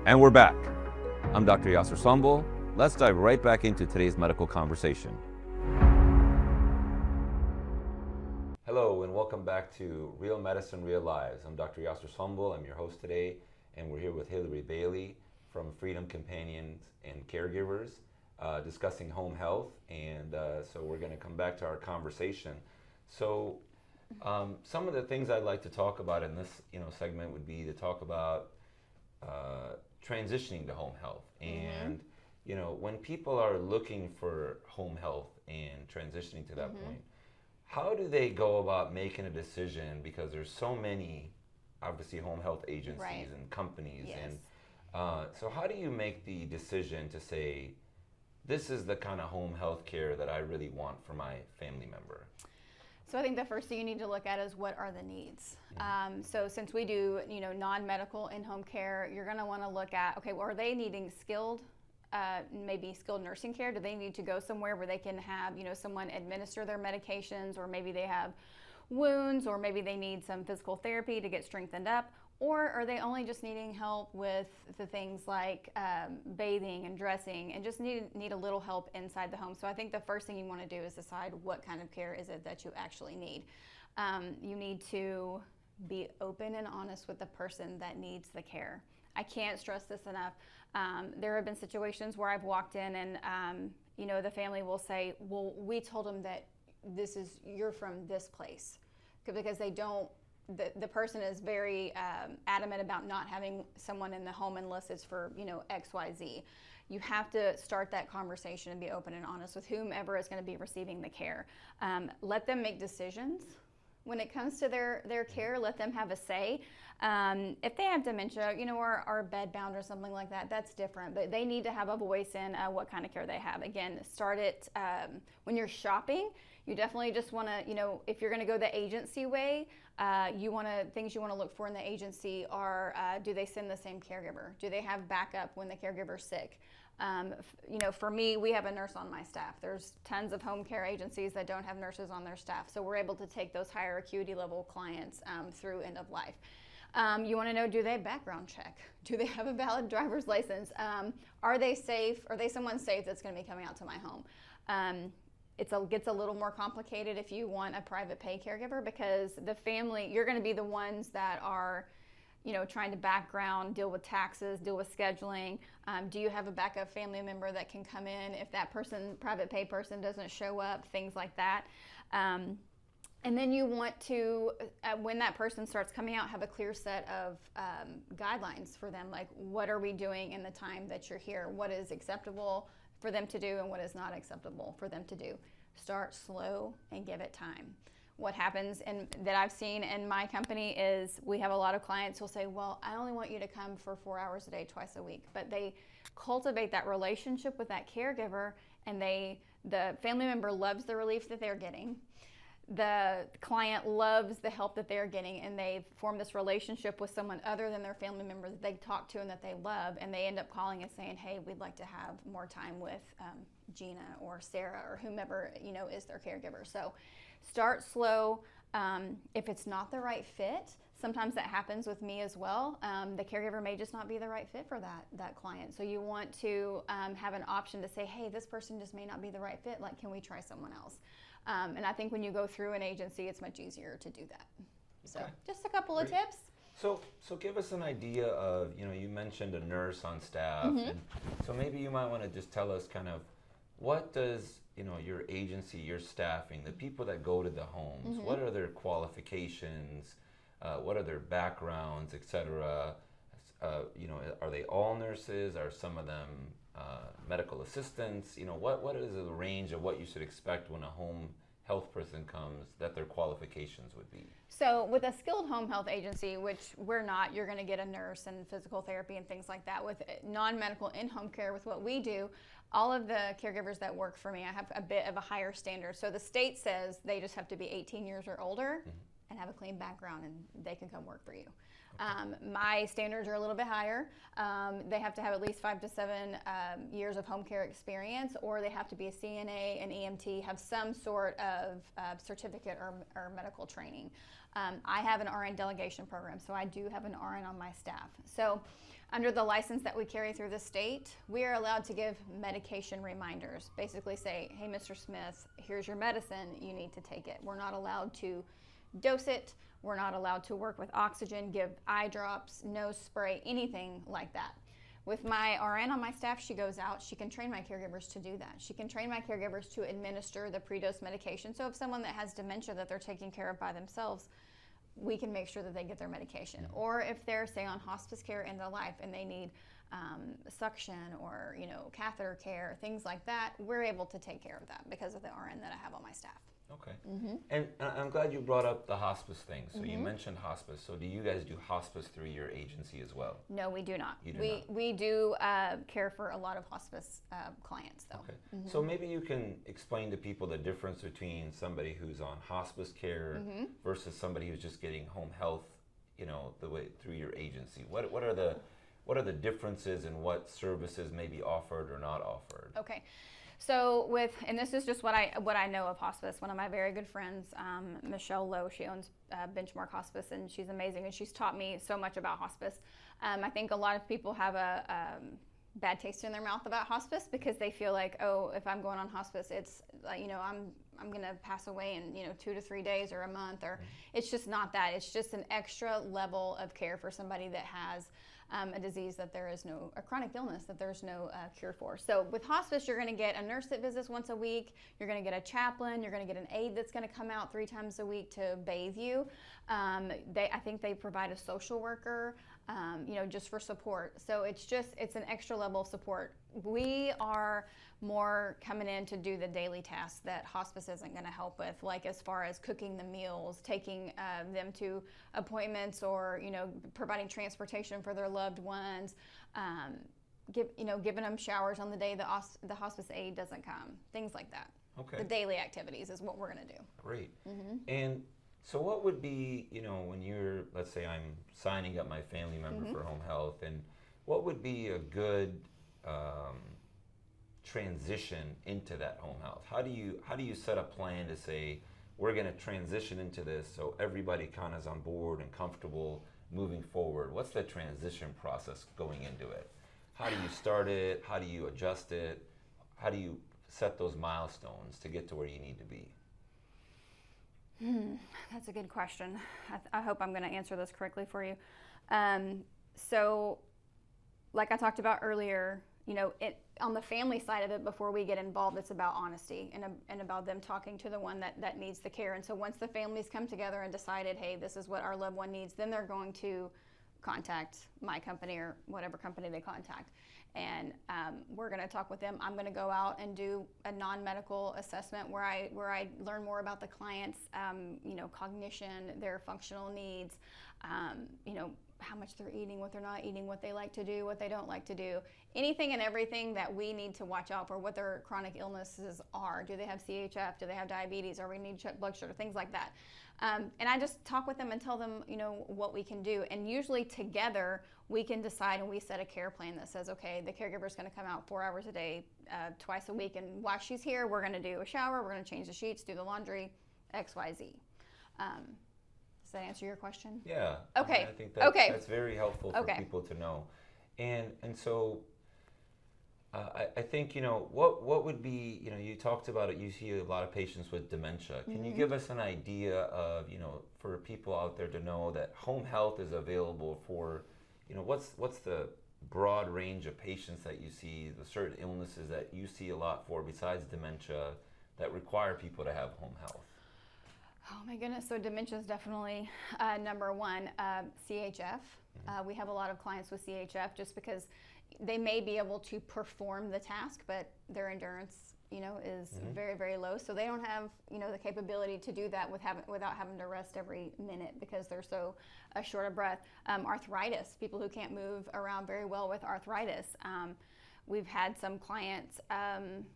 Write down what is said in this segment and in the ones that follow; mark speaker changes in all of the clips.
Speaker 1: And we're back. I'm Dr. Yassir Sonbol. Let's dive right back into today's medical conversation. Hello, and welcome back to Real Medicine, Real Lives. I'm Dr. Yassir Sonbol. I'm your host today, and we're here with Hillary Bailey from Freedom Companions and Caregivers, discussing home health. And so we're going to come back to our conversation. So some of the things I'd like to talk about in this segment would be to talk about transitioning to home health. And when people are looking for home health and transitioning to that point, how do they go about making a decision? Because there's so many, obviously, home health agencies and companies.
Speaker 2: Yes.
Speaker 1: And so how do you make the decision to say, this is the kind of home health care that I really want for my family member?
Speaker 2: So I think the first thing you need to look at is what are the needs. So since we do, non-medical in-home care, you're going to want to look at, okay, well, are they needing skilled, maybe skilled nursing care? Do they need to go somewhere where they can have, someone administer their medications, or maybe they have wounds, or maybe they need some physical therapy to get strengthened up? Or are they only just needing help with the things like bathing and dressing, and just need a little help inside the home? So I think the first thing you want to do is decide what kind of care is it that you actually need. You need to be open and honest with the person that needs the care. I can't stress this enough. There have been situations where I've walked in and the family will say, well, we told them that you're from this place, because they don't. The person is very adamant about not having someone in the home unless it's for XYZ. You have to start that conversation and be open and honest with whomever is going to be receiving the care. Let them make decisions when it comes to their care. Let them have a say. If they have dementia, or are bedbound or something like that, that's different. But they need to have a voice in what kind of care they have. Again, start it when you're shopping. You definitely just want to, if you're going to go the agency way, things you want to look for in the agency are, do they send the same caregiver? Do they have backup when the caregiver's sick? For me, we have a nurse on my staff. There's tons of home care agencies that don't have nurses on their staff. So we're able to take those higher acuity level clients through end of life. You want to know, do they have background check? Do they have a valid driver's license? Are they safe? Are they someone safe that's going to be coming out to my home? It gets a little more complicated if you want a private pay caregiver, because the family, you're going to be the ones that are, trying to background, deal with taxes, deal with scheduling. Do you have a backup family member that can come in if that private pay person doesn't show up, things like that. And then you want to, when that person starts coming out, have a clear set of guidelines for them, like what are we doing in the time that you're here? What is acceptable for them to do and what is not acceptable for them to do? Start slow and give it time. What happens that I've seen in my company is we have a lot of clients who'll say, well, I only want you to come for 4 hours a day, twice a week. But they cultivate that relationship with that caregiver, and the family member loves the relief that they're getting. The client loves the help that they're getting, and they've formed this relationship with someone other than their family member that they talk to and that they love, and they end up calling and saying, hey, we'd like to have more time with Gina or Sarah or whomever is their caregiver. So start slow. If it's not the right fit, sometimes that happens with me as well. The caregiver may just not be the right fit for that client. So you want to have an option to say, hey, this person just may not be the right fit. Like, can we try someone else? And I think when you go through an agency, it's much easier to do that. So just a couple of tips.
Speaker 1: So give us an idea of, you mentioned a nurse on staff. And so maybe you might want to just tell us kind of what does, your agency, your staffing, the people that go to the homes, what are their qualifications, what are their backgrounds, et cetera? Are they all nurses? Are some of them medical assistants? What is the range of what you should expect when a home health person comes, that their qualifications would be?
Speaker 2: So with a skilled home health agency, which we're not, you're going to get a nurse and physical therapy and things like that. With non-medical in-home care, with what we do, all of the caregivers that work for me, I have a bit of a higher standard. So the state says they just have to be 18 years or older and have a clean background, and they can come work for you. My standards are a little bit higher. They have to have at least 5 to 7 years of home care experience, or they have to be a CNA, an EMT, have some sort of certificate or medical training. I have an RN delegation program, so I do have an RN on my staff. So Under the license that we carry through the state, we are allowed to give medication reminders. Basically say, hey, Mr. Smith, here's your medicine, you need to take it. We're not allowed to dose it. We're not allowed to work with oxygen, give eye drops, nose spray, anything like that. With my RN on my staff, she goes out, she can train my caregivers to do that. She can train my caregivers to administer the pre-dose medication. So if someone that has dementia that they're taking care of by themselves, we can make sure that they get their medication. Or if they're, say, on hospice care end of life and they need suction or, catheter care, things like that, we're able to take care of that because of the RN that I have on my staff.
Speaker 1: Okay. And I'm glad you brought up the hospice thing. So you mentioned hospice. So do you guys do hospice through your agency as well?
Speaker 2: No, we do not.
Speaker 1: You do not?
Speaker 2: We do care for a lot of hospice clients, though.
Speaker 1: Okay. So maybe you can explain to people the difference between somebody who's on hospice care versus somebody who's just getting home health, the way through your agency. What are the differences in what services may be offered or not offered?
Speaker 2: Okay. So and this is just what I know of hospice. One of my very good friends, Michelle Lowe, she owns Benchmark Hospice, and she's amazing, and she's taught me so much about hospice. I think a lot of people have a bad taste in their mouth about hospice because they feel like, oh, if I'm going on hospice, it's I'm going to pass away in 2 to 3 days or a month, or it's just not that. It's just an extra level of care for somebody that has a disease that there is a chronic illness that there's no cure for. So with hospice, you're going to get a nurse that visits once a week. You're going to get a chaplain. You're going to get an aide that's going to come out 3 times a week to bathe you. I think they provide a social worker, just for support. So it's an extra level of support. We are more coming in to do the daily tasks that hospice isn't going to help with, like as far as cooking the meals, taking them to appointments, or providing transportation for their loved ones, giving them showers on the day the hospice aide doesn't come, things like that.
Speaker 1: Okay.
Speaker 2: The daily activities is what we're going to do.
Speaker 1: Great. And so what would be, when you're, let's say I'm signing up my family member for home health, and what would be a good transition into that home health? How do you set a plan to say we're going to transition into this so everybody kind of is on board and comfortable moving forward? What's the transition process going into it? How do you start it? How do you adjust it? How do you set those milestones to get to where you need to be?
Speaker 2: That's a good question. I hope I'm going to answer this correctly for you. So like I talked about earlier, on the family side of it, before we get involved, it's about honesty and about them talking to the one that needs the care. And so once the families come together and decided, hey, this is what our loved one needs, then they're going to contact my company or whatever company they contact. And we're going to talk with them. I'm going to go out and do a non-medical assessment where I learn more about the client's, cognition, their functional needs, how much they're eating, what they're not eating, what they like to do, what they don't like to do, anything and everything that we need to watch out for, what their chronic illnesses are. Do they have CHF? Do they have diabetes? Or we need to check blood sugar? Things like that. And I just talk with them and tell them, what we can do. And usually together we can decide, and we set a care plan that says, okay, the caregiver is going to come out 4 hours a day, twice a week. And while she's here, we're going to do a shower, we're going to change the sheets, do the laundry, X, Y, Z. Does that answer your question?
Speaker 1: Yeah.
Speaker 2: Okay.
Speaker 1: I think that's very helpful for people to know. And so I think, what would be, you talked about it, you see a lot of patients with dementia. Can you give us an idea of, for people out there to know that home health is available for, what's the broad range of patients that you see, the certain illnesses that you see a lot for besides dementia that require people to have home health?
Speaker 2: Oh my goodness, so dementia is definitely number one. CHF, we have a lot of clients with CHF just because they may be able to perform the task, but their endurance, is very, very low. So they don't have, the capability to do that without having to rest every minute because they're so short of breath. Arthritis, people who can't move around very well with arthritis. We've had some clients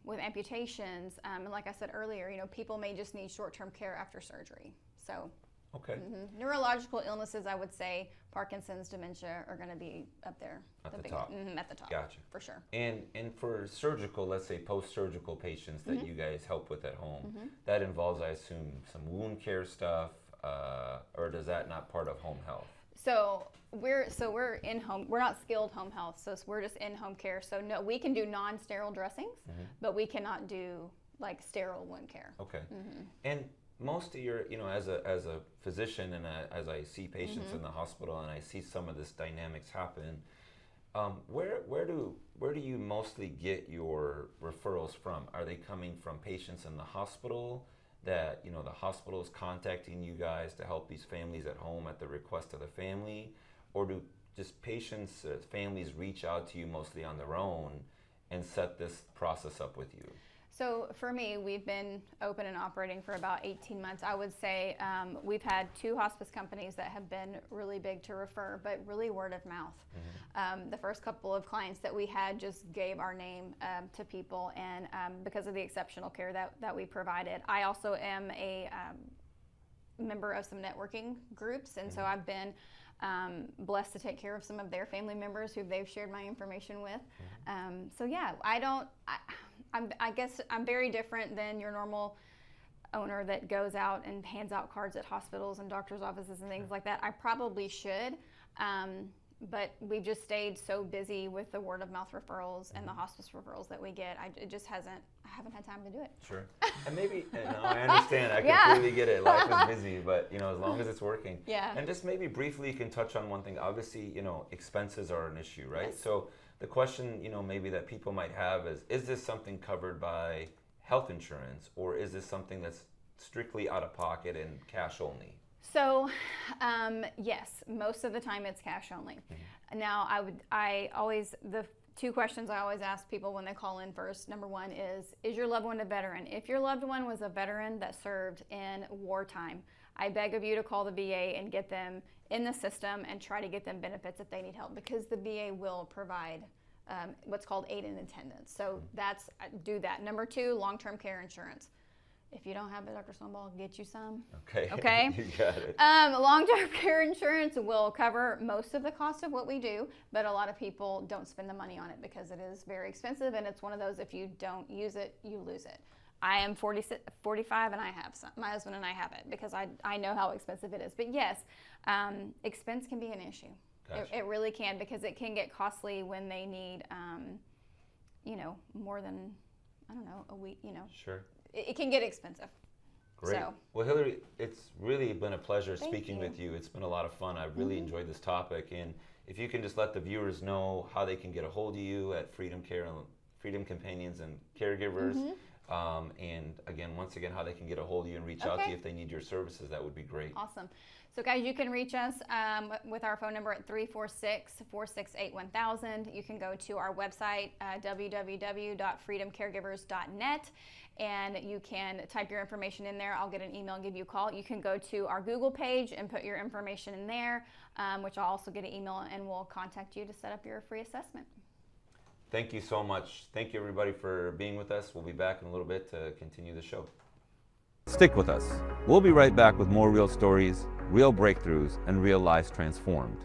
Speaker 2: with amputations, and like I said earlier, people may just need short-term care after surgery. So,
Speaker 1: okay.
Speaker 2: Neurological illnesses, I would say, Parkinson's, dementia are going to be up there.
Speaker 1: At the top.
Speaker 2: At the top.
Speaker 1: Gotcha.
Speaker 2: For sure.
Speaker 1: And for surgical, let's say post-surgical patients that you guys help with at home, that involves, I assume, some wound care stuff, or does that not part of home health?
Speaker 2: So we're in home. We're not skilled home health, so we're just in home care. So no, we can do non-sterile dressings, but we cannot do like sterile wound care.
Speaker 1: Okay. And most of your, as a physician and as I see patients in the hospital and I see some of this dynamics happen, where do you mostly get your referrals from? Are they coming from patients in the hospital that, the hospital is contacting you guys to help these families at home at the request of the family? Or do just patients, families reach out to you mostly on their own and set this process up with you?
Speaker 2: So for me, we've been open and operating for about 18 months. I would say we've had 2 hospice companies that have been really big to refer, but really word of mouth. The first couple of clients that we had just gave our name to people, and because of the exceptional care that we provided. I also am a member of some networking groups, and so I've been blessed to take care of some of their family members who they've shared my information with. So yeah, I guess I'm very different than your normal owner that goes out and hands out cards at hospitals and doctors' offices and things like that. I probably should, but we've just stayed so busy with the word of mouth referrals and the hospice referrals that we get. I haven't had time to do it.
Speaker 1: Sure. And maybe, I understand, I completely get it. Life is busy, but as long as it's working.
Speaker 2: Yeah.
Speaker 1: And just maybe briefly you can touch on one thing. Obviously, expenses are an issue, right?
Speaker 2: Yes.
Speaker 1: So the question, maybe that people might have is this something covered by health insurance, or is this something that's strictly out of pocket and cash only?
Speaker 2: So, yes, most of the time it's cash only. Now, the 2 questions I always ask people when they call in first. Number 1 is your loved one a veteran? If your loved one was a veteran that served in wartime, I beg of you to call the VA and get them in the system and try to get them benefits if they need help, because the VA will provide what's called aid and attendance. So do that. Number 2, long-term care insurance. If you don't have it, Dr. Sonbol, get you some. Okay.
Speaker 1: You got it.
Speaker 2: Long-term care insurance will cover most of the cost of what we do, but a lot of people don't spend the money on it because it is very expensive, and it's one of those, if you don't use it, you lose it. I am 45 and I have some. My husband and I have it because I know how expensive it is. But yes, expense can be an issue. Gotcha. It really can, because it can get costly when they need, more than, a week,
Speaker 1: Sure.
Speaker 2: It can get expensive.
Speaker 1: Great.
Speaker 2: So.
Speaker 1: Well, Hillary, it's really been a pleasure
Speaker 2: Thank
Speaker 1: speaking
Speaker 2: you.
Speaker 1: with you. It's been a lot of fun. I've really enjoyed this topic. And if you can just let the viewers know how they can get a hold of you at Freedom Companions and Caregivers. And once again, how they can get a hold of you and reach out to you if they need your services, that would be great.
Speaker 2: Awesome. So guys, you can reach us with our phone number at 346-468-1000. You can go to our website, www.freedomcaregivers.net, and you can type your information in there. I'll get an email and give you a call. You can go to our Google page and put your information in there, which I'll also get an email, and we'll contact you to set up your free assessment.
Speaker 1: Thank you so much. Thank you, everybody, for being with us. We'll be back in a little bit to continue the show. Stick with us. We'll be right back with more real stories, real breakthroughs, and real lives transformed.